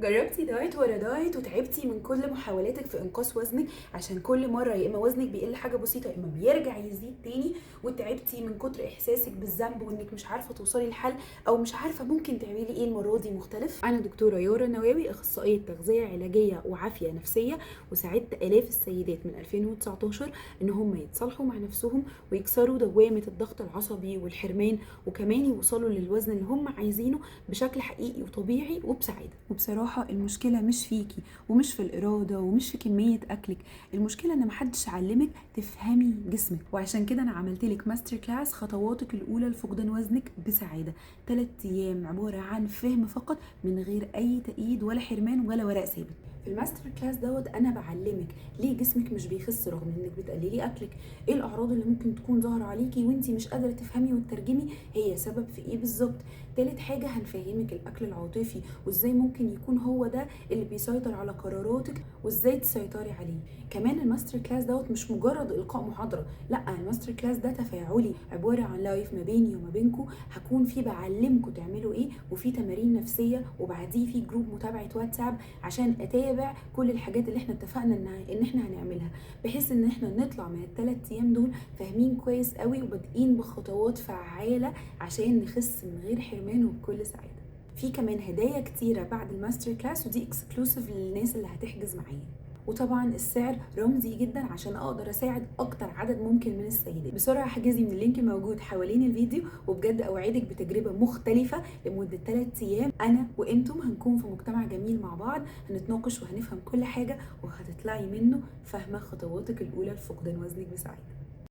جربتي دايت ورا دايت وتعبتي من كل محاولاتك في انقاص وزنك، عشان كل مره يا اما وزنك بيقل حاجه بسيطه يا اما بيرجع يزيد تاني، وتعبتي من كتر احساسك بالذنب وانك مش عارفه توصلي لحل او مش عارفه ممكن تعملي ايه المره دي مختلف. انا دكتوره يارا نواوي، اخصائيه تغذيه علاجيه وعافيه نفسيه، وساعدت الاف السيدات من 2019 ان هم يتصالحوا مع نفسهم ويكسروا دوامه الضغط العصبي والحرمان، وكمان يوصلوا للوزن اللي هم عايزينه بشكل حقيقي وطبيعي وبسعاده. وبصراحه المشكله مش فيكي ومش في الاراده ومش في كميه اكلك، المشكله ان محدش علمك تفهمي جسمك. وعشان كده انا عملت لك ماستر كلاس خطواتك الاولى لفقدان وزنك بسعاده، 3 ايام عباره عن فهم فقط من غير اي تأييد ولا حرمان ولا ورق ثابت. في الماستر كلاس انا بعلمك ليه جسمك مش بيخس رغم انك بتقللي اكلك، ايه الاعراض اللي ممكن تكون ظاهره عليكي وانتي مش قادره تفهمي وتترجمي هي سبب في ايه بالظبط. تالت حاجه هنفهمك الاكل العاطفي وازاي ممكن يكون هو ده اللي بيسيطر على قراراتك وازاي تسيطري عليه. كمان الماستر كلاس مش مجرد القاء محاضره، لا الماستر كلاس ده تفاعلي عباره عن لايف ما بيني وما بينكم، هكون فيه بعلمكم تعملوا ايه وفي تمارين نفسيه، وبعديه في جروب متابعه واتساب عشان اتابع كل الحاجات اللي احنا اتفقنا ان احنا هنعملها، بحيث ان احنا نطلع من ال3 ايام دول فاهمين كويس قوي وبادئين بخطوات فعاله عشان نخس من غير حرمان وبكل سعاده. في كمان هدايا كتيره بعد الماستر كلاس ودي اكسكلوسيف للناس اللي هتحجز معايا، وطبعا السعر رمزي جدا عشان اقدر اساعد اكتر عدد ممكن من السيدات. بسرعه احجزي من اللينك الموجود حوالين الفيديو، وبجد اوعدك بتجربه مختلفه لمده 3 ايام. انا وانتم هنكون في مجتمع جميل مع بعض، هنتناقش وهنفهم كل حاجه وهتطلعي منه فاهمه خطواتك الاولى لفقدان وزنك بسعاده.